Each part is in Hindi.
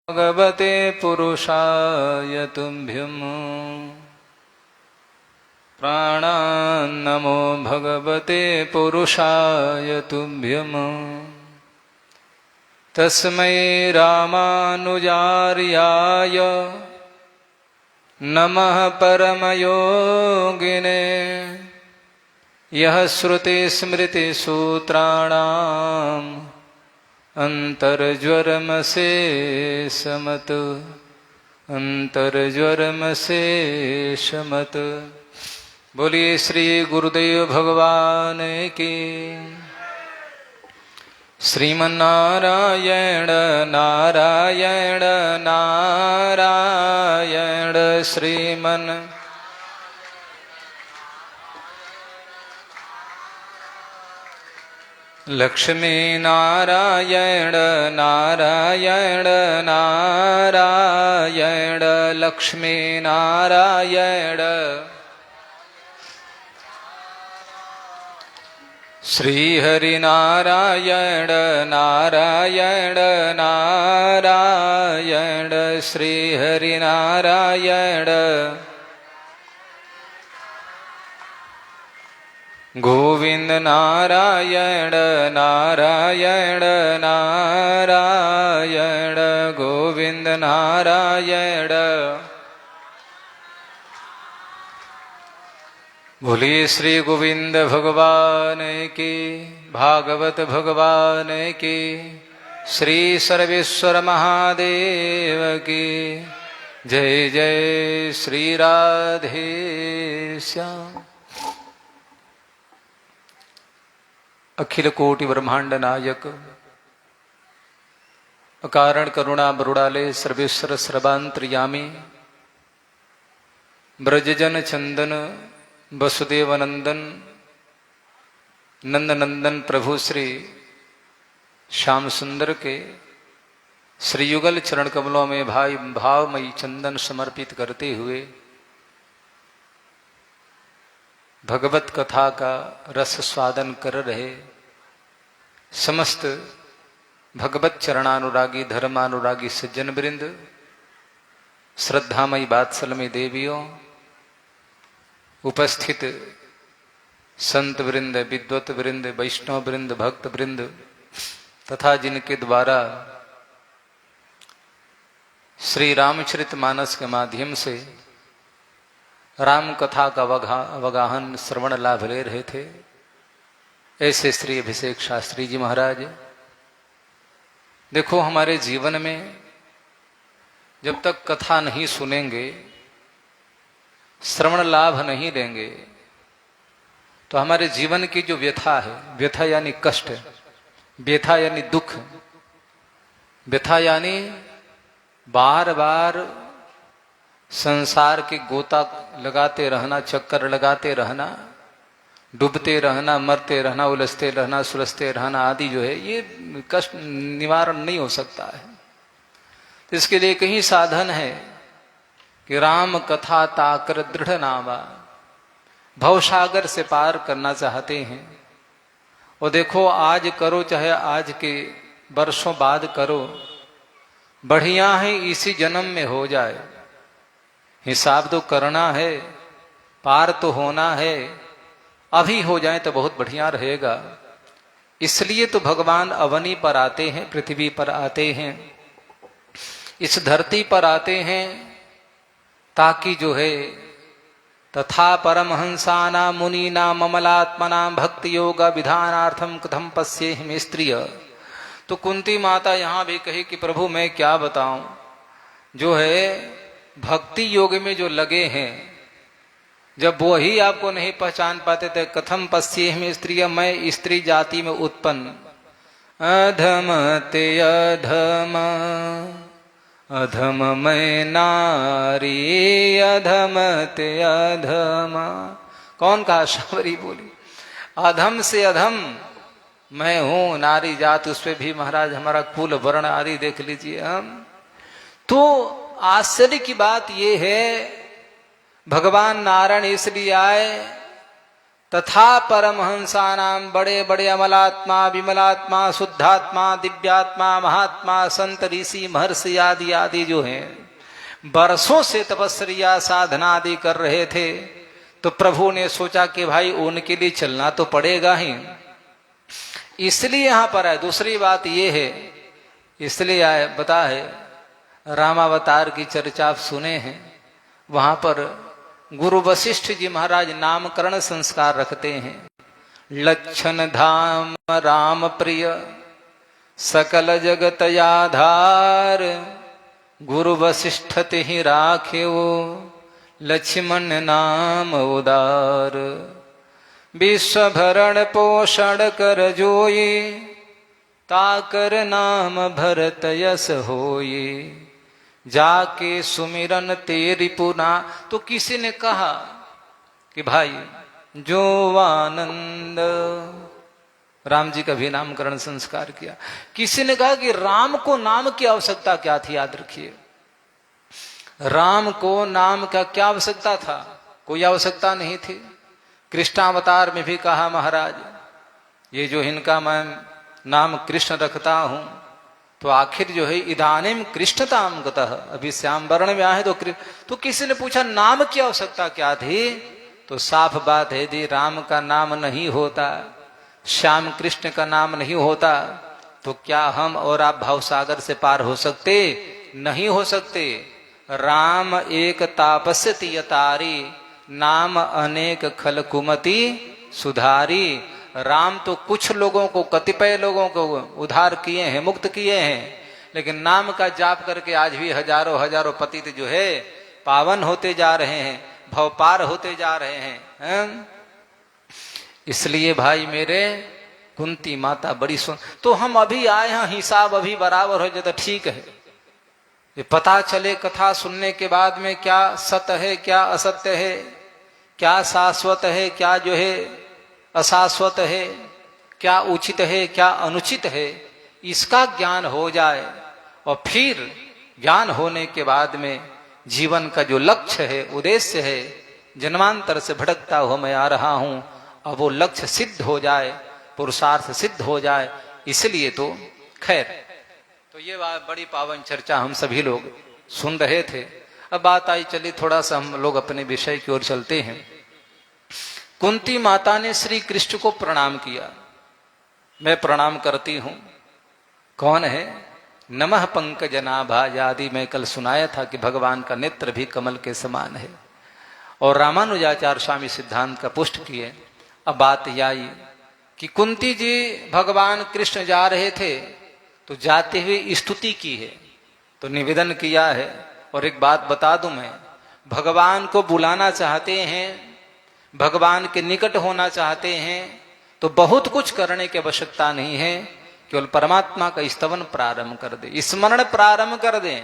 भगवते पुरुषाय तुभ्यं प्राणान्नमो भगवते पुरुषाय तुभ्यं तस्मै रामानुजार्याय नमः परमयोगिने यः श्रुतिस्मृतिसूत्राणाम् अंतर्ज्वरमशेषमत् अंतर्ज्वरमशेषमत्। बोलिए श्री गुरुदेव भगवान की। श्रीमन्नारायण नारायण नारायण श्रीमन् लक्ष्मी नारायण नारायण नारायण लक्ष्मी नारायण। श्री हरि नारायण नारायण नारायण श्री हरि नारायण। गोविंद नारायण नारायण नारायण गोविंद नारायण। बोलिए श्री गोविंद भगवान की, भागवत भगवान की, श्री सर्वेश्वर महादेव की जय जय। श्री राधे श्याम। अखिल कोटि ब्रह्मांड नायक अकारण करुणा बरुड़ाले सर्वेश्वर सर्वांतर्यामी ब्रजजन चंदन वसुदेव नंदन नंद नंदन प्रभु श्री श्याम सुंदर के श्री युगल चरण कमलों में भाई भावमयी चंदन समर्पित करते हुए भगवत कथा का रस स्वादन कर रहे समस्त भगवत चरणानुरागी धर्मानुरागी सज्जन वृंद, श्रद्धामयी वात्सल्यमयी देवियों, उपस्थित संत वृंद, विद्वत वृंद, वैष्णव वृंद, भक्त वृंद तथा जिनके द्वारा श्री रामचरित मानस के माध्यम से राम कथा का अवगाहन श्रवण लाभ ले रहे थे, ऐसे श्री अभिषेक शास्त्री जी महाराज। देखो, हमारे जीवन में जब तक कथा नहीं सुनेंगे, श्रवण लाभ नहीं लेंगे, तो हमारे जीवन की जो व्यथा है, व्यथा यानी कष्ट, व्यथा यानी दुख, व्यथा यानी बार बार संसार के गोता लगाते रहना, चक्कर लगाते रहना, डूबते रहना, मरते रहना, उलझते रहना, सुलझते रहना आदि जो है, ये कष्ट निवारण नहीं हो सकता है। तो इसके लिए कहीं साधन है कि राम कथा ताकर दृढ़ नावा, भवसागर से पार करना चाहते हैं। और देखो, आज करो चाहे आज के वर्षों बाद करो, बढ़िया है इसी जन्म में हो जाए। हिसाब तो करना है, पार तो होना है, अभी हो जाए तो बहुत बढ़िया रहेगा। इसलिए तो भगवान अवनी पर आते हैं, पृथ्वी पर आते हैं, इस धरती पर आते हैं, ताकि जो है तथा परमहंसाना मुनीना ममलात्मना भक्ति योग विधानार्थम कथम पश्येहि स्त्रिय। तो कुंती माता यहां भी कही कि प्रभु मैं क्या बताऊं, जो है भक्ति योग में जो लगे हैं, जब वो ही आपको नहीं पहचान पाते थे, कथम पश्येहि स्त्रिय, मैं स्त्री जाति में उत्पन्न, अधम ते अधम अधम मैं नारी, अधम ते अधम। कौन कहा? शावरी बोली, अधम से अधम मैं हूं, नारी जात, उस पे भी महाराज हमारा कुल वर्ण आदि देख लीजिए हम। तो आश्चर्य की बात यह है, भगवान नारायण इसलिए आए तथा परमहंसानाम, बड़े बड़े अमलात्मा, विमलात्मा, शुद्धात्मा, दिव्यात्मा, महात्मा, संत, ऋषि, महर्षि आदि आदि जो हैं बरसों से तपस्या साधना आदि कर रहे थे, तो प्रभु ने सोचा कि भाई उनके लिए चलना तो पड़ेगा ही, इसलिए यहां पर है। दूसरी बात ये है, इसलिए आए बता है, रामावतार की चर्चा आप सुने हैं, वहां पर गुरु वशिष्ठ जी महाराज नामकरण संस्कार रखते हैं। लक्षण धाम राम प्रिय सकल जगत आधार, गुरु वशिष्ठ तिहि राख्यो लक्ष्मण नाम उदार। विश्व भरण पोषण कर जोई, ताकर नाम भरत यस होई, जाके सुमिरन तेरी पुना। तो किसी ने कहा कि भाई जो आनंद, राम जी का भी नामकरण संस्कार किया। किसी ने कहा कि राम को नाम की आवश्यकता क्या थी? याद रखिए, राम को नाम का क्या आवश्यकता था? कोई आवश्यकता नहीं थी। कृष्णावतार में भी कहा महाराज, ये जो इनका मैं नाम कृष्ण रखता हूं, तो आखिर जो है इदानीम कृष्णताम गतः, अभी श्याम वर्ण में आए तो किसी ने पूछा नाम की आवश्यकता क्या थी? तो साफ बात है जी, राम का नाम नहीं होता, श्याम कृष्ण का नाम नहीं होता, तो क्या हम और आप भावसागर से पार हो सकते? नहीं हो सकते। राम एक तापस्यति यतारी, नाम अनेक खल कुमति सुधारी। राम तो कुछ लोगों को, कतिपय लोगों को उद्धार किए हैं, मुक्त किए हैं, लेकिन नाम का जाप करके आज भी हजारों हजारों पतित जो है पावन होते जा रहे हैं, भव पार होते जा रहे हैं। इसलिए भाई मेरे, कुंती माता बड़ी तो हम अभी आए हैं, हिसाब अभी बराबर हो जाए तो ठीक है। ये पता चले कथा सुनने के बाद में क्या सत्य है, क्या असत्य है, क्या शाश्वत है, क्या जो है अशाश्वत है, क्या उचित है, क्या अनुचित है, इसका ज्ञान हो जाए। और फिर ज्ञान होने के बाद में जीवन का जो लक्ष्य है, उद्देश्य है, जन्मांतर से भटकता हुआ मैं आ रहा हूं, अब वो लक्ष्य सिद्ध हो जाए, पुरुषार्थ सिद्ध हो जाए। इसलिए तो खैर, तो ये बात बड़ी पावन चर्चा हम सभी लोग सुन रहे थे। अब बात आई, चली थोड़ा सा हम लोग अपने विषय की ओर चलते हैं। कुंती माता ने श्री कृष्ण को प्रणाम किया। मैं प्रणाम करती हूं। कौन है? नमः पंकजनाभाज आदि मैं कल सुनाया था कि भगवान का नेत्र भी कमल के समान है, और रामानुजाचार्य स्वामी सिद्धांत का पुष्ट किए। अब बात यह आई कि कुंती जी भगवान कृष्ण जा रहे थे, तो जाते हुए स्तुति की है, तो निवेदन किया है। और एक बात बता दूं, मैं भगवान को बुलाना चाहते हैं, भगवान के निकट होना चाहते हैं, तो बहुत कुछ करने की आवश्यकता नहीं है, केवल परमात्मा का स्तवन प्रारंभ कर दे, स्मरण प्रारंभ कर दें,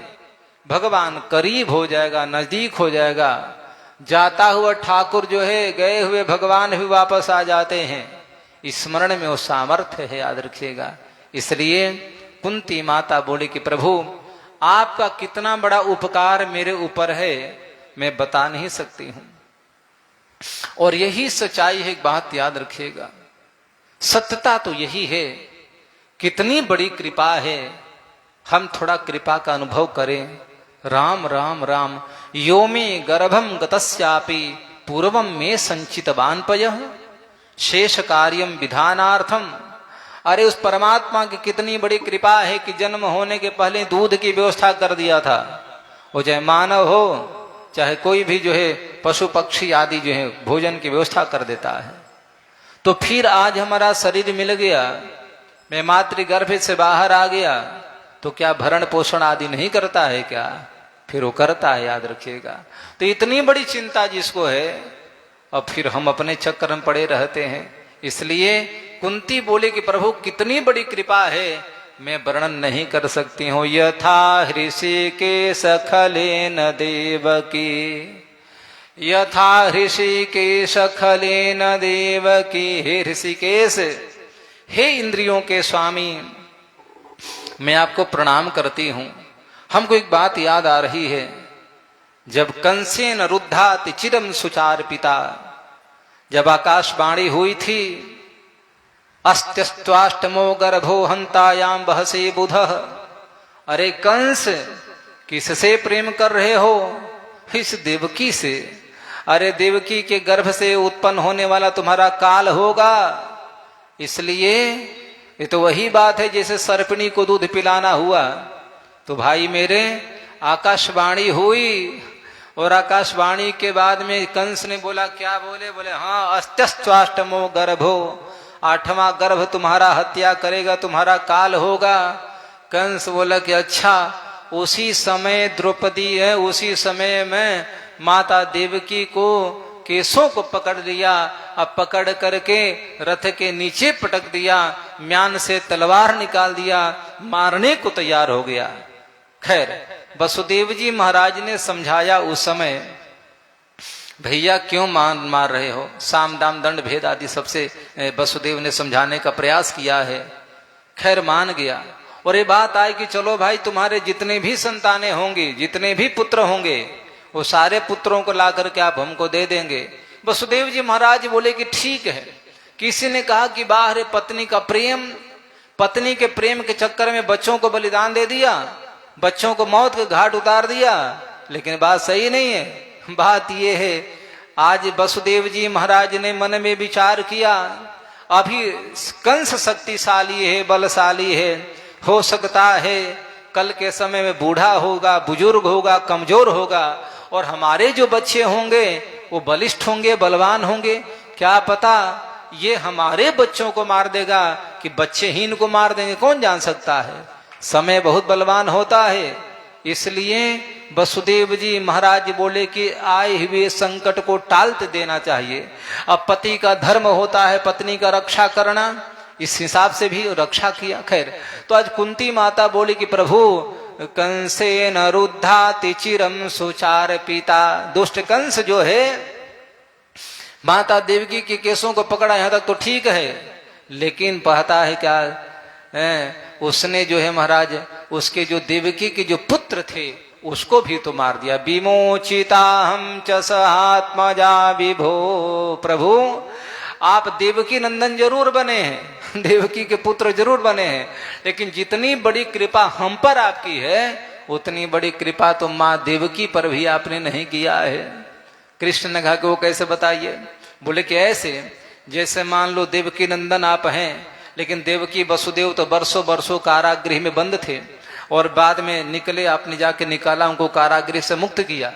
भगवान करीब हो जाएगा, नजदीक हो जाएगा। जाता हुआ ठाकुर जो है, गए हुए भगवान भी वापस आ जाते हैं। स्मरण में वो सामर्थ्य है, याद रखिएगा। इसलिए कुंती माता बोली कि प्रभु आपका कितना बड़ा उपकार मेरे ऊपर है, मैं बता नहीं सकती हूं। और यही सच्चाई है, एक बात याद रखिएगा, सत्यता तो यही है। कितनी बड़ी कृपा है, हम थोड़ा कृपा का अनुभव करें। राम राम राम, यो मे गर्भम गतस्यापि पूर्वम में संचितवान पयः शेष कार्यम विधानार्थम। अरे उस परमात्मा की कितनी बड़ी कृपा है कि जन्म होने के पहले दूध की व्यवस्था कर दिया था। वो चाहे मानव हो, चाहे कोई भी जो है पशु पक्षी आदि जो है भोजन की व्यवस्था कर देता है। तो फिर आज हमारा शरीर मिल गया, मैं मातृगर्भ से बाहर आ गया, तो क्या भरण पोषण आदि नहीं करता है क्या? फिर वो करता है, याद रखिएगा। तो इतनी बड़ी चिंता जिसको है, और फिर हम अपने चक्कर में पड़े रहते हैं। इसलिए कुंती बोले कि प्रभु कितनी बड़ी कृपा है, मैं वर्णन नहीं कर सकती हूं। यथा हृषिकेश खलेन देवकी, यथा हृषिकेश खलेन देवकी। हे ऋषिकेश, हे इंद्रियों के स्वामी, मैं आपको प्रणाम करती हूं। हमको एक बात याद आ रही है, जब कंसेन रुद्धाति चिरम सुचार पिता, जब आकाशवाणी हुई थी, अस्त्यस्त्वाष्टमो गर्भो हंतायाम बहसे बुधः, अरे कंस किससे प्रेम कर रहे हो? इस देवकी से। अरे देवकी के गर्भ से उत्पन्न होने वाला तुम्हारा काल होगा। इसलिए ये तो वही बात है जैसे सर्पिणी को दूध पिलाना हुआ। तो भाई मेरे, आकाशवाणी हुई, और आकाशवाणी के बाद में कंस ने बोला, क्या बोले? बोले हाँ, अस्त्यस्त्वाष्टमो गर्भो, 8वां गर्भ तुम्हारा हत्या करेगा, तुम्हारा काल होगा। कंस बोला कि अच्छा। उसी समय द्रौपदी है, उसी समय में माता देवकी को केसों को पकड़ लिया, अब पकड़ करके रथ के नीचे पटक दिया, म्यान से तलवार निकाल दिया, मारने को तैयार हो गया। खैर वसुदेव जी महाराज ने समझाया उस समय, भैया क्यों मार रहे हो? साम दाम दंड भेद आदि सबसे वसुदेव ने समझाने का प्रयास किया है। खैर मान गया, और ये बात आई कि चलो भाई, तुम्हारे जितने भी संतानें होंगी, जितने भी पुत्र होंगे, वो सारे पुत्रों को ला करके आप हमको दे देंगे। वसुदेव जी महाराज बोले कि ठीक है। किसी ने कहा कि बाहर पत्नी का प्रेम, पत्नी के प्रेम के चक्कर में बच्चों को बलिदान दे दिया, बच्चों को मौत के घाट उतार दिया। लेकिन बात सही नहीं है। बात यह है, आज वसुदेव जी महाराज ने मन में विचार किया, अभी कंस शक्तिशाली है, बलशाली है, हो सकता है कल के समय में बूढ़ा होगा, बुजुर्ग होगा, कमजोर होगा, और हमारे जो बच्चे होंगे वो बलिष्ठ होंगे, बलवान होंगे। क्या पता ये हमारे बच्चों को मार देगा कि बच्चे ही इनको मार देंगे, कौन जान सकता है। समय बहुत बलवान होता है। इसलिए वसुदेव जी महाराज बोले कि आए हुए संकट को टालते देना चाहिए। अब पति का धर्म होता है पत्नी का रक्षा करना, इस हिसाब से भी रक्षा किया। खैर, तो आज कुंती माता बोली कि प्रभु, कंसेन रुद्धाति चिरम सुचार पिता। दुष्ट कंस जो है माता देवकी के केसों को पकड़ा, यहां तक तो ठीक है, लेकिन पता है क्या उसने जो है महाराज, उसके जो देवकी के जो पुत्र थे उसको भी तो मार दिया। विमोचिता हम च सहात्मजा विभो। प्रभु आप देवकी नंदन जरूर बने हैं, देवकी के पुत्र जरूर बने हैं, लेकिन जितनी बड़ी कृपा हम पर आपकी है उतनी बड़ी कृपा तो माँ देवकी पर भी आपने नहीं किया है। कृष्ण ने कहा कि वो कैसे बताइए? बोले कि ऐसे, जैसे मान लो देवकी नंदन आप हैं, लेकिन देवकी वसुदेव तो बरसों बरसों कारागृह में बंद थे, और बाद में निकले, आपने जाके निकाला, उनको कारागृह से मुक्त किया।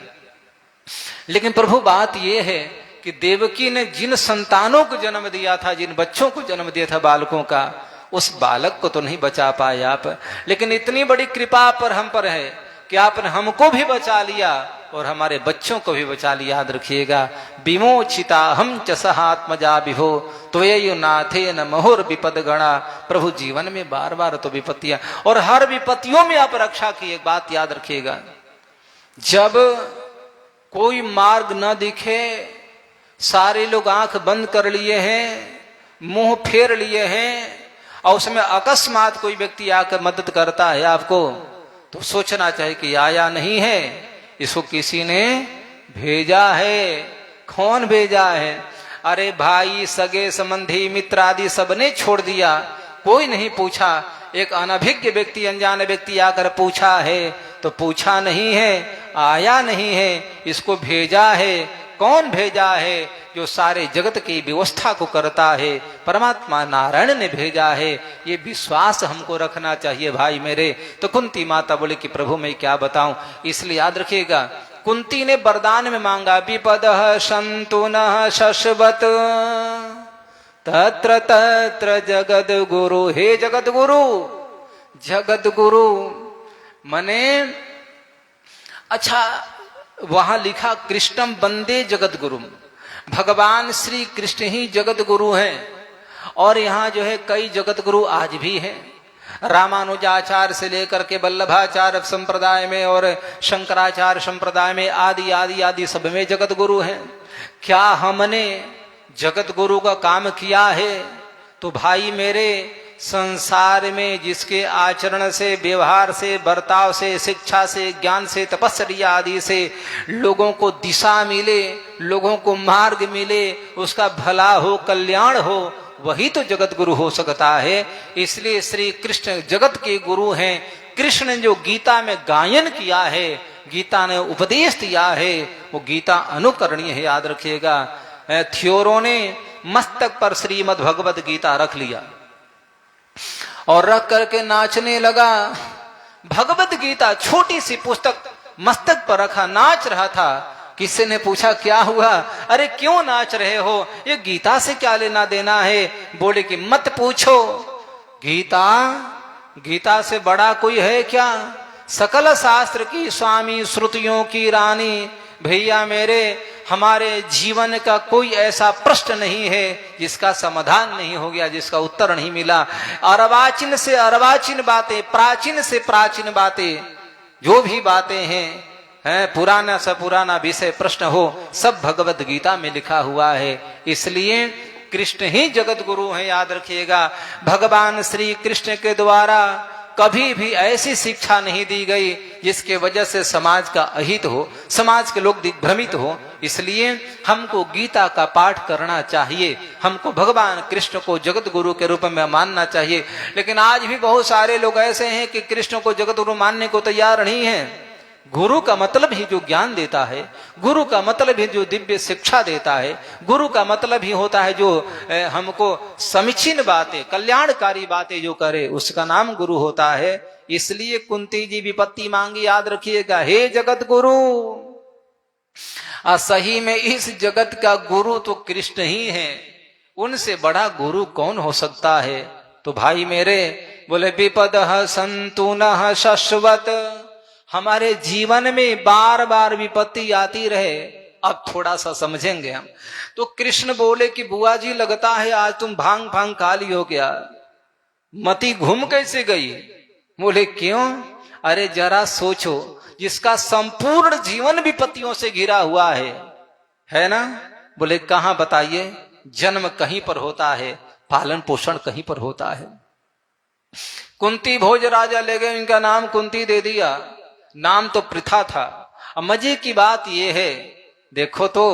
लेकिन प्रभु बात यह है कि देवकी ने जिन संतानों को जन्म दिया था, जिन बच्चों को जन्म दिया था बालकों का, उस बालक को तो नहीं बचा पाए आप, लेकिन इतनी बड़ी कृपा पर हम पर है कि आपने हमको भी बचा लिया और हमारे बच्चों को भी बचा लिया। याद रखिएगा, विमोचिता हम च सहात्मजा विभो त्वयि नाथे न महुर विपद गणा। प्रभु जीवन में बार बार तो विपत्तियां, और हर विपत्तियों में आप रक्षा की। एक बात याद रखिएगा, जब कोई मार्ग न दिखे, सारे लोग आंख बंद कर लिए हैं, मुंह फेर लिए हैं, और उसमें अकस्मात कोई व्यक्ति आकर मदद करता है आपको, तो सोचना चाहिए कि आया नहीं है, इसको किसी ने भेजा है। कौन भेजा है? अरे भाई, सगे संबंधी मित्र आदि सबने छोड़ दिया, कोई नहीं पूछा। एक अनभिज्ञ व्यक्ति, अनजान व्यक्ति आकर पूछा है, तो पूछा नहीं है, आया नहीं है, इसको भेजा है। कौन भेजा है? जो सारे जगत की व्यवस्था को करता है, परमात्मा नारायण ने भेजा है। ये विश्वास हमको रखना चाहिए भाई मेरे। तो कुंती माता बोले कि प्रभु मैं क्या बताऊं, इसलिए याद रखिएगा, कुंती ने वरदान में मांगा, विपदः सन्तु नः शश्वत् तत्र तत्र जगद गुरु। हे जगत गुरु, जगत गुरु मने, अच्छा वहां लिखा कृष्णम वंदे जगत गुरु, भगवान श्री कृष्ण ही जगत गुरु हैं। और यहाँ जो है कई जगत गुरु आज भी हैं, रामानुजाचार्य से लेकर के वल्लभाचार्य संप्रदाय में और शंकराचार्य संप्रदाय में आदि आदि आदि सब में जगत गुरु हैं। क्या हमने जगत गुरु का काम किया है? तो भाई मेरे, संसार में जिसके आचरण से, व्यवहार से, बर्ताव से, शिक्षा से, ज्ञान से, तपस्या आदि से लोगों को दिशा मिले, लोगों को मार्ग मिले, उसका भला हो, कल्याण हो, वही तो जगत गुरु हो सकता है। इसलिए श्री कृष्ण जगत के गुरु हैं। कृष्ण ने जो गीता में गायन किया है, गीता ने उपदेश दिया है, वो गीता अनुकरणीय है, याद रखिएगा। थ्योरों ने मस्तक पर श्रीमद् भगवत गीता रख लिया और रख करके नाचने लगा। भगवत गीता छोटी सी पुस्तक मस्तक पर रखा, नाच रहा था। किसी ने पूछा क्या हुआ? अरे क्यों नाच रहे हो? ये गीता से क्या लेना देना है? बोले कि मत पूछो, गीता से बड़ा कोई है क्या? सकल शास्त्र की स्वामी, श्रुतियों की रानी। भैया मेरे, हमारे जीवन का कोई ऐसा प्रश्न नहीं है जिसका समाधान नहीं हो गया, जिसका उत्तर नहीं मिला। अर्वाचीन से अर्वाचीन बातें, प्राचीन से प्राचीन बातें, जो भी बातें हैं, पुराना से पुराना विषय प्रश्न हो, सब भगवत गीता में लिखा हुआ है। इसलिए कृष्ण ही जगत गुरु हैं, याद रखिएगा। भगवान श्री कृष्ण के द्वारा कभी भी ऐसी शिक्षा नहीं दी गई जिसके वजह से समाज का अहित हो, समाज के लोग दिग्भ्रमित हो। इसलिए हमको गीता का पाठ करना चाहिए, हमको भगवान कृष्ण को जगत गुरु के रूप में मानना चाहिए। लेकिन आज भी बहुत सारे लोग ऐसे हैं कि कृष्ण को जगत गुरु मानने को तैयार नहीं है। गुरु का मतलब ही जो ज्ञान देता है, गुरु का मतलब ही जो दिव्य शिक्षा देता है, गुरु का मतलब ही होता है जो हमको समीचीन बातें, कल्याणकारी बातें जो करे, उसका नाम गुरु होता है। इसलिए कुंती जी विपत्ति मांगी, याद रखिएगा, हे जगत गुरु। सही में इस जगत का गुरु तो कृष्ण ही है, उनसे बड़ा गुरु कौन हो सकता है? तो भाई मेरे, बोले विपदः सन्तु नः शश्वत। हमारे जीवन में बार बार विपत्ति आती रहे, अब थोड़ा सा समझेंगे हम। तो कृष्ण बोले कि बुआ जी, लगता है आज तुम भांग भांग काली हो गया, मति घूम कैसे गई? बोले क्यों? अरे जरा सोचो, जिसका संपूर्ण जीवन विपत्तियों से घिरा हुआ है ना? बोले कहां बताइए? जन्म कहीं पर होता है, पालन पोषण कहीं पर होता है। कुंती भोज राजा ले गए, इनका नाम कुंती दे दिया, नाम तो प्रथा था। अब मजे की बात यह है, देखो तो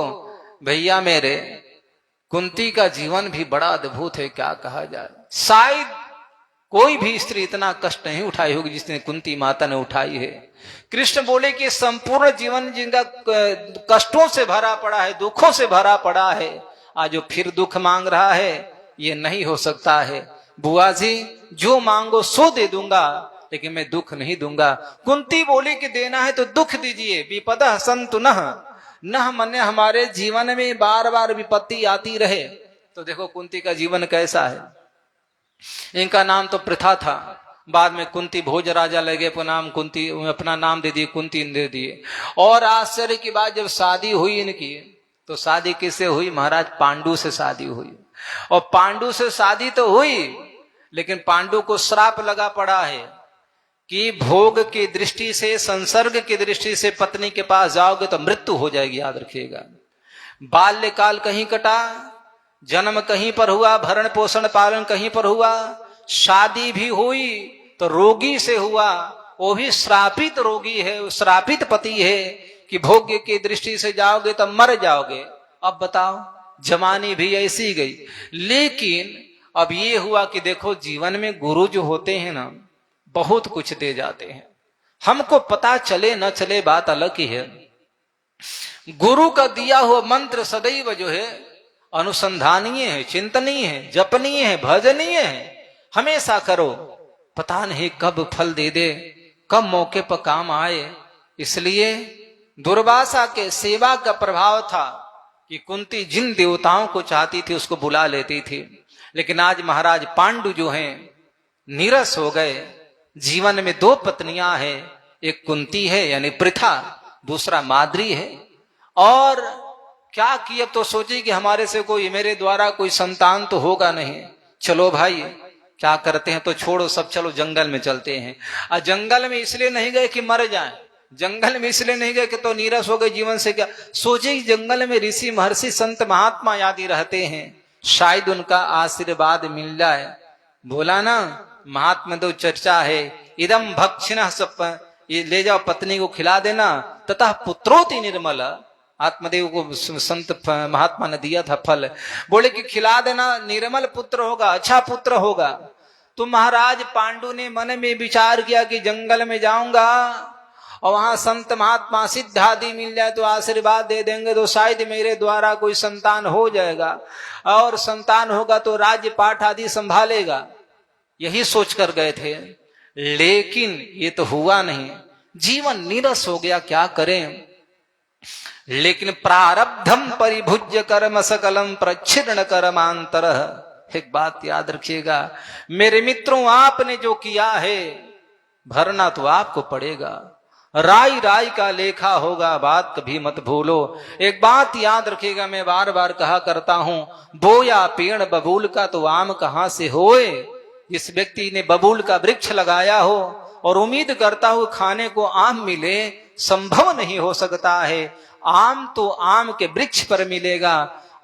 भैया मेरे, कुंती का जीवन भी बड़ा अद्भुत है, क्या कहा जाए। शायद कोई भी स्त्री इतना कष्ट नहीं उठाई होगी जिसने कुंती माता ने उठाई है। कृष्ण बोले कि संपूर्ण जीवन जिनका कष्टों से भरा पड़ा है, दुखों से भरा पड़ा है, आज वो फिर दुख मांग रहा है, ये नहीं हो सकता है। बुआ जी, जो मांगो सो दे दूंगा, लेकिन मैं दुख नहीं दूंगा। कुंती बोली कि देना है तो दुख दीजिए। विपदः सन्तु नः, नः मने हमारे जीवन में बार बार विपत्ति आती रहे। तो देखो कुंती का जीवन कैसा है। इनका नाम तो प्रथा था, बाद में कुंती भोज राजा लगे, कुंती अपना नाम दे दिए, कुंती दे दिए। और आश्चर्य की बात, जब शादी हुई इनकी, तो शादी किससे हुई? महाराज पांडु से शादी हुई। और पांडु से शादी तो हुई, लेकिन पांडु को श्राप लगा पड़ा है कि भोग की दृष्टि से, संसर्ग की दृष्टि से पत्नी के पास जाओगे तो मृत्यु हो जाएगी, याद रखिएगा। बाल्यकाल कहीं कटा, जन्म कहीं पर हुआ, भरण पोषण पालन कहीं पर हुआ, शादी भी हुई तो रोगी से हुआ, वो भी श्रापित रोगी है, श्रापित पति है कि भोग्य की दृष्टि से जाओगे तो मर जाओगे। अब बताओ, जमानी भी ऐसी गई। लेकिन अब ये हुआ कि देखो, जीवन में गुरु जो होते हैं ना, बहुत कुछ दे जाते हैं। हमको पता चले न चले बात अलग ही है। गुरु का दिया हुआ मंत्र सदैव जो है अनुसंधानीय है, चिंतनीय है, जपनीय है, भजनीय है। हमेशा करो, पता नहीं कब फल दे दे, कब मौके पर काम आए। इसलिए दुर्वासा के सेवा का प्रभाव था कि कुंती जिन देवताओं को चाहती थी उसको बुला लेती थी। लेकिन आज महाराज पांडु जो हैं नीरस हो गए। जीवन में दो पत्नियां हैं, एक कुंती है यानी प्रथा, दूसरा माद्री है। और क्या की, अब तो सोची कि हमारे से कोई, मेरे द्वारा कोई संतान तो होगा नहीं, चलो भाई क्या करते हैं, तो छोड़ो सब, चलो जंगल में चलते हैं। और जंगल में इसलिए नहीं गए कि मर जाएं, जंगल में इसलिए नहीं गए कि तो नीरस हो गए जीवन से, क्या सोचे जंगल में ऋषि महर्षि संत महात्मा आदि रहते हैं, शायद उनका आशीर्वाद मिल जाए। बोला ना, महात्मा दो चर्चा है, इदम भक्षिण सप, ये ले जाओ पत्नी को खिला देना, तथा पुत्रोति निर्मल। आत्मदेव को संत महात्मा ने दिया था फल, बोले कि खिला देना, निर्मल पुत्र होगा, अच्छा पुत्र होगा। तो महाराज पांडु ने मन में विचार किया कि जंगल में जाऊंगा और वहां संत महात्मा सिद्ध आदि मिल जाए तो आशीर्वाद दे देंगे, तो शायद मेरे द्वारा कोई संतान हो जाएगा, और संतान होगा तो राज्य पाठ आदि संभालेगा, यही सोचकर गए थे। लेकिन ये तो हुआ नहीं, जीवन नीरस हो गया, क्या करें। लेकिन प्रारब्धम परिभुज्य कर्म सकलम प्रच्छिन्न कर्मांतर। एक बात याद रखिएगा मेरे मित्रों, आपने जो किया है भरना तो आपको पड़ेगा, राई राई का लेखा होगा, बात कभी मत भूलो। एक बात याद रखिएगा, मैं बार बार कहा करता हूं, बोया पेड़ बबूल का तो आम कहां से होए। जिस व्यक्ति ने बबूल का वृक्ष लगाया हो और उम्मीद करता हो खाने को आम मिले, संभव नहीं हो सकता है। आम तो आम के वृक्ष पर मिलेगा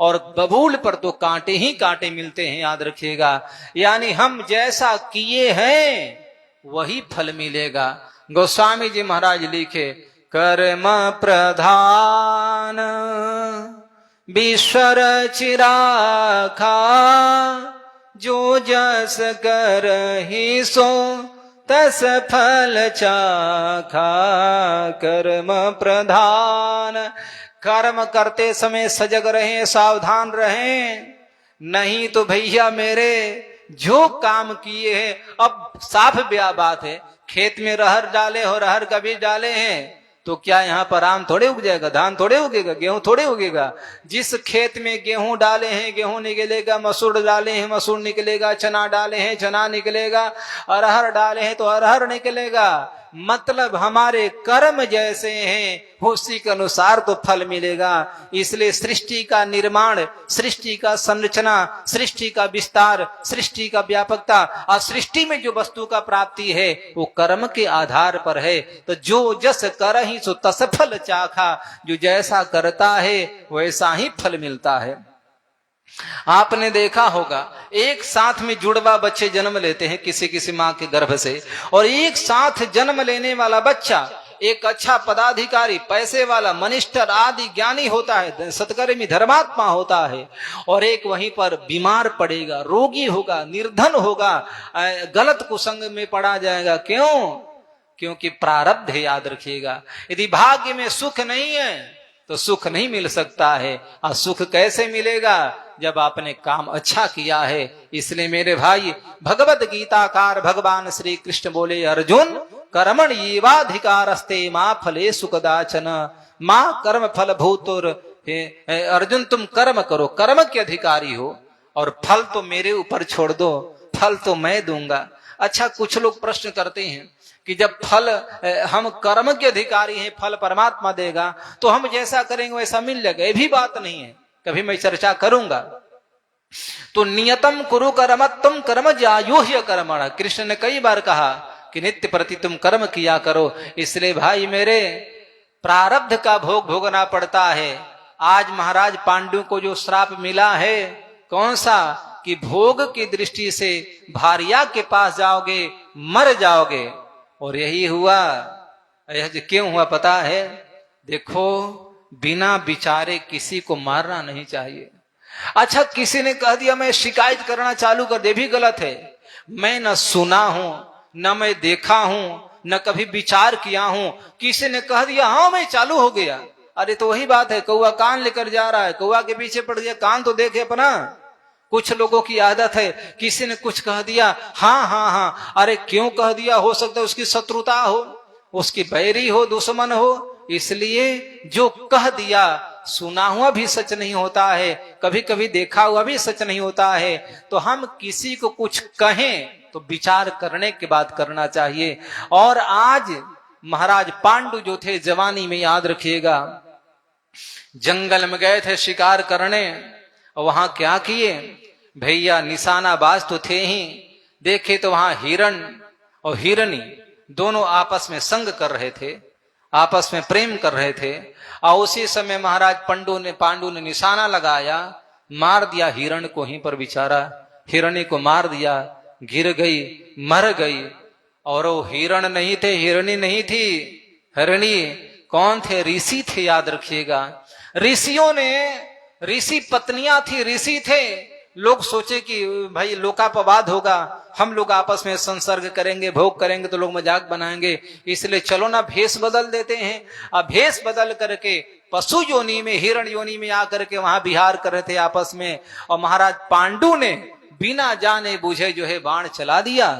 और बबूल पर तो कांटे ही कांटे मिलते हैं, याद रखिएगा। यानी हम जैसा किए हैं वही फल मिलेगा। गोस्वामी जी महाराज लिखे, कर्म प्रधान विश्वर चिराखा, जो जस कर ही सो तस फल चाखा। कर्म प्रधान, कर्म करते समय सजग रहें, सावधान रहें, नहीं तो भैया मेरे जो काम किए हैं, अब साफ ब्याह बात है, खेत में रहर डाले हो, रहर का बीज डाले हैं, तो क्या यहाँ पर आम थोड़े उग जाएगा, धान थोड़े उगेगा, गेहूं थोड़े उगेगा। जिस खेत में गेहूं डाले हैं गेहूं निकलेगा, मसूर डाले हैं मसूर निकलेगा, चना डाले हैं चना निकलेगा, अरहर डाले हैं तो अरहर निकलेगा। मतलब हमारे कर्म जैसे हैं उसी के अनुसार तो फल मिलेगा। इसलिए सृष्टि का निर्माण, सृष्टि का संरचना, सृष्टि का विस्तार, सृष्टि का व्यापकता और सृष्टि में जो वस्तु का प्राप्ति है वो कर्म के आधार पर है। तो जो जस कर ही सो तस फल चाखा, जो जैसा करता है वैसा ही फल मिलता है। आपने देखा होगा एक साथ में जुड़वा बच्चे जन्म लेते हैं किसी किसी माँ के गर्भ से, और एक साथ जन्म लेने वाला बच्चा एक अच्छा पदाधिकारी, पैसे वाला, मनिष्ठर आदि ज्ञानी होता है, सत्कर्मी धर्मात्मा होता है, और एक वहीं पर बीमार पड़ेगा, रोगी होगा, निर्धन होगा, गलत कुसंग में पड़ा जाएगा। क्यों? क्योंकि प्रारब्ध है, याद रखिएगा। यदि भाग्य में सुख नहीं है तो सुख नहीं मिल सकता है। और सुख कैसे मिलेगा? जब आपने काम अच्छा किया है। इसलिए मेरे भाई, भगवत गीताकार भगवान श्री कृष्ण बोले, अर्जुन कर्मण येवाधिकारस्ते मां फले सुखदाचन मां कर्म फल भूतोर। अर्जुन तुम कर्म करो, कर्म के अधिकारी हो, और फल तो मेरे ऊपर छोड़ दो, फल तो मैं दूंगा। अच्छा, कुछ लोग प्रश्न करते हैं कि जब फल हम कर्म के अधिकारी हैं, फल परमात्मा देगा, तो हम जैसा करेंगे वैसा मिल जाएगा। ये भी बात नहीं है, कभी मैं चर्चा करूंगा। तो नियतम कुरु कर्मत्तम कर्म ज्यायोह्य कर्मण, कृष्ण ने कई बार कहा कि नित्य प्रति तुम कर्म किया करो। इसलिए भाई मेरे, प्रारब्ध का भोग भोगना पड़ता है। आज महाराज पांडु को जो श्राप मिला है, कौन सा? कि भोग की दृष्टि से भारिया के पास जाओगे, मर जाओगे। और यही हुआ। यह क्यों हुआ पता है? देखो, बिना विचारे किसी को मारना नहीं चाहिए। अच्छा, किसी ने कह दिया मैं शिकायत करना चालू कर दे, भी गलत है। मैं न सुना हूं, न मैं देखा हूं, न कभी विचार किया हूं, किसी ने कह दिया हाँ मैं चालू हो गया। अरे तो वही बात है, कौआ कान लेकर जा रहा है, कौआ के पीछे पड़ गया, कान तो देखे अपना। कुछ लोगों की आदत है, किसी ने कुछ कह दिया हाँ हाँ हाँ, अरे क्यों कह दिया? हो सकता है उसकी शत्रुता हो, उसकी बैरी हो, दुश्मन हो। इसलिए जो कह दिया, सुना हुआ भी सच नहीं होता है, कभी कभी देखा हुआ भी सच नहीं होता है। तो हम किसी को कुछ कहें तो विचार करने के बाद करना चाहिए। और आज महाराज पांडु जो थे जवानी में, याद रखिएगा, जंगल में गए थे शिकार करने, और वहां क्या किए भैया? निशानाबाज तो थे ही, देखे तो वहां हिरण और हिरनी दोनों आपस में संग कर रहे थे, आपस में प्रेम कर रहे थे। और उसी समय महाराज पांडु ने निशाना लगाया, मार दिया हिरण को, ही पर बेचारा हिरणी को मार दिया। गिर गई, मर गई। और वो हिरण नहीं थे, हिरणी नहीं थी, हिरणी कौन थे? ऋषि थे, याद रखिएगा। ऋषियों ने, ऋषि पत्नियां थी, ऋषि थे। लोग सोचे कि भाई लोकापवाद होगा, हम लोग आपस में संसर्ग करेंगे, भोग करेंगे तो लोग मजाक बनाएंगे, इसलिए चलो ना भेष बदल देते हैं। अब भेष बदल करके पशु योनि में, हिरण योनि में आकर के वहां विहार कर रहे थे आपस में। और महाराज पांडु ने बिना जाने बूझे जो है बाण चला दिया,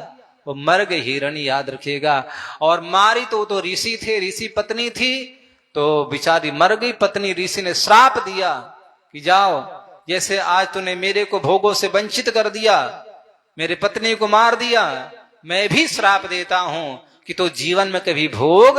वो मर गई हिरणी, याद रखिएगा। और मारी तो ऋषि थे, ऋषि पत्नी थी, तो बेचारी मर गई पत्नी। ऋषि ने श्राप दिया कि जाओ, जैसे आज तूने मेरे को भोगों से वंचित कर दिया, मेरे पत्नी को मार दिया, मैं भी श्राप देता हूं कि तो जीवन में कभी भोग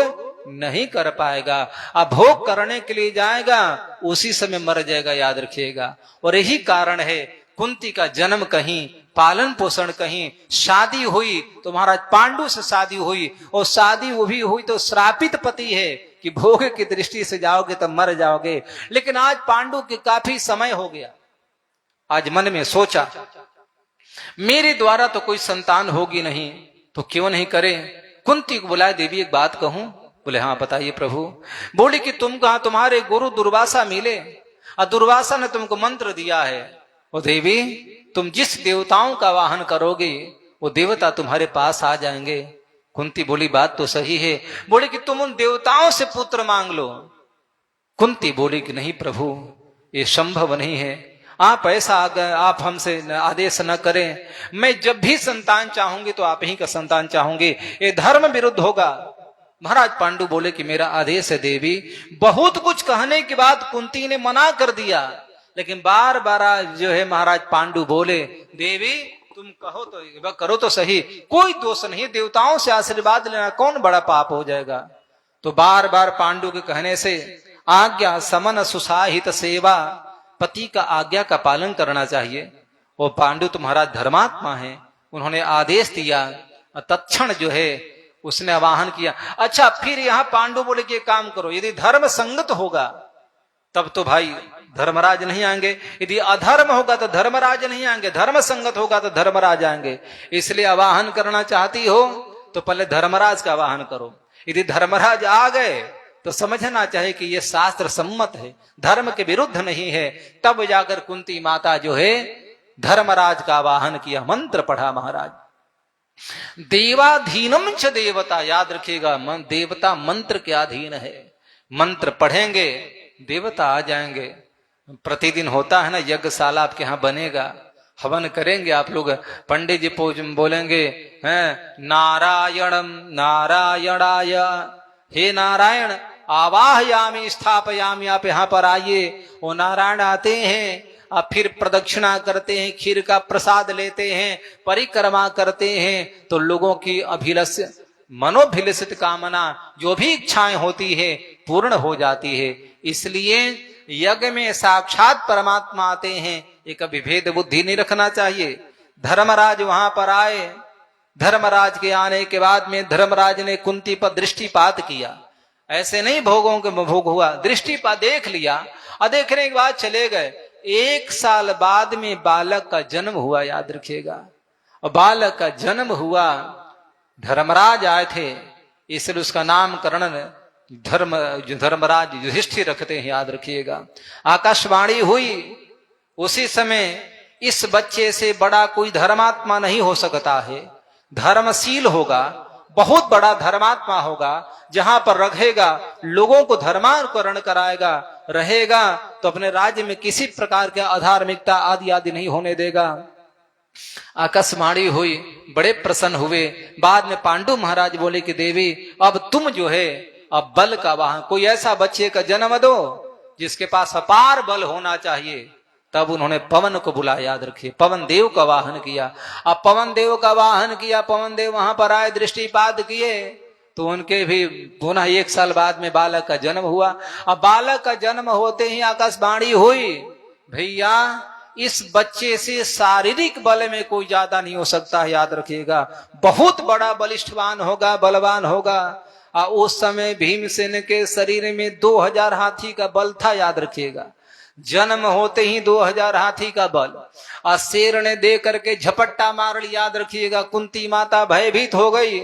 नहीं कर पाएगा। अब भोग करने के लिए जाएगा, उसी समय मर जाएगा, याद रखिएगा। और यही कारण है कुंती का जन्म कहीं, पालन पोषण कहीं, शादी हुई तो महाराज पांडु से शादी हुई, और शादी वो भी हुई तो श्रापित पति है कि भोग की दृष्टि से जाओगे तो मर जाओगे। लेकिन आज पांडु के काफी समय हो गया, आज मन में सोचा मेरे द्वारा तो कोई संतान होगी नहीं, तो क्यों नहीं करें। कुंती को बुलाया, देवी एक बात कहूं? बोले हाँ बताइए प्रभु। बोली कि तुम कहा तुम्हारे गुरु दुर्वासा मिले, और दुर्वासा ने तुमको मंत्र दिया है, और देवी तुम जिस देवताओं का वाहन करोगे वो देवता तुम्हारे पास आ जाएंगे। कुंती बोली बात तो सही है। बोली कि तुम उन देवताओं से पुत्र मांग लो। कुंती बोली कि नहीं प्रभु, ये संभव नहीं है, आप ऐसा आप हमसे आदेश न करें, मैं जब भी संतान चाहूंगी तो आप ही का संतान चाहूंगी, ये धर्म विरुद्ध होगा। महाराज पांडु बोले कि मेरा आदेश है देवी। बहुत कुछ कहने के बाद कुंती ने मना कर दिया, लेकिन बार बार जो है महाराज पांडु बोले देवी तुम कहो तो करो तो सही, कोई दोष नहीं, देवताओं से आशीर्वाद लेना कौन बड़ा पाप हो जाएगा। तो बार बार पांडु के कहने से आज्ञा समन सुसाहित सेवा, पति का आज्ञा का पालन करना चाहिए। वो पांडु तुम्हारा धर्मात्मा है, उन्होंने आदेश दिया, तत्क्षण जो है उसने आवाहन किया। अच्छा फिर यहाँ पांडु बोले कि काम करो, यदि धर्म संगत होगा तब तो भाई धर्मराज नहीं आएंगे, यदि अधर्म होगा तो धर्मराज नहीं आएंगे, धर्म संगत होगा तो धर्मराज आएंगे। इसलिए आवाहन करना चाहती हो तो पहले धर्मराज का आवाहन करो। यदि धर्मराज आ गए तो समझना चाहिए कि यह शास्त्र सम्मत है, धर्म के विरुद्ध नहीं है। तब जाकर कुंती माता जो है धर्मराज का आवाहन किया, मंत्र पढ़ा महाराज। देवाधीनम च देवता, याद रखिएगा, देवता मंत्र के अधीन है। मंत्र पढ़ेंगे देवता आ जाएंगे। प्रतिदिन होता है ना यज्ञशाला, आपके यहाँ बनेगा, हवन करेंगे आप लोग, पंडित जी बोलेंगे हैं नारायणम नारायणाय, हे नारायण आवाहयामी स्थापयामी, आप यहाँ पर आइए। वो नारायण आते हैं, आप फिर प्रदक्षिणा करते हैं, खीर का प्रसाद लेते हैं, परिक्रमा करते हैं, तो लोगों की अभिलष मनोभिलषित कामना जो भी इच्छाएं होती है पूर्ण हो जाती है। इसलिए यज्ञ में साक्षात परमात्मा आते हैं, ये कभी भेद बुद्धि नहीं रखना चाहिए। धर्मराज वहां पर आए, धर्मराज के आने के बाद में धर्मराज ने कुंती पर दृष्टिपात किया। ऐसे नहीं भोगों के भोग हुआ, दृष्टिपात देख लिया, और देखने के बाद चले गए। 1 साल बाद में बालक का जन्म हुआ, याद रखिएगा। और बालक का जन्म हुआ, धर्मराज आए थे, इसलिए उसका नामकरण धर्मराज युधिष्ठिर रखते हैं, याद रखिएगा। आकाशवाणी हुई, उसी समय इस बच्चे से बड़ा कोई धर्मात्मा नहीं हो सकता है, धर्मशील होगा, बहुत बड़ा धर्मात्मा होगा, जहां पर रहेगा लोगों को धर्मानुकरण कराएगा, रहेगा तो अपने राज्य में किसी प्रकार के अधार्मिकता आदि आदि नहीं होने देगा। आकाशवाणी हुई, बड़े प्रसन्न हुए। बाद में पांडु महाराज बोले कि देवी अब तुम जो है अब बल का वाहन, कोई ऐसा बच्चे का जन्म दो जिसके पास अपार बल होना चाहिए। तब उन्होंने पवन को बुलाया, याद रखिए, पवन देव का वाहन किया। अब पवन देव का वाहन किया, पवन देव वहां पर आए, दृष्टिपात किए, तो उनके भी पुनः 1 साल बाद में बालक का जन्म हुआ। अब बालक का जन्म होते ही आकाशवाणी हुई, भैया इस बच्चे से शारीरिक बल में कोई ज्यादा नहीं हो सकता है, याद रखिएगा, बहुत बड़ा बलिष्ठवान होगा, बलवान होगा। उस समय भीमसेन के शरीर में 2000 हाथी का बल था, याद रखिएगा। जन्म होते ही 2000 हाथी का बल, और शेर ने दे करके झपट्टा मार लिया। याद रखिएगा, कुंती माता भयभीत हो गई।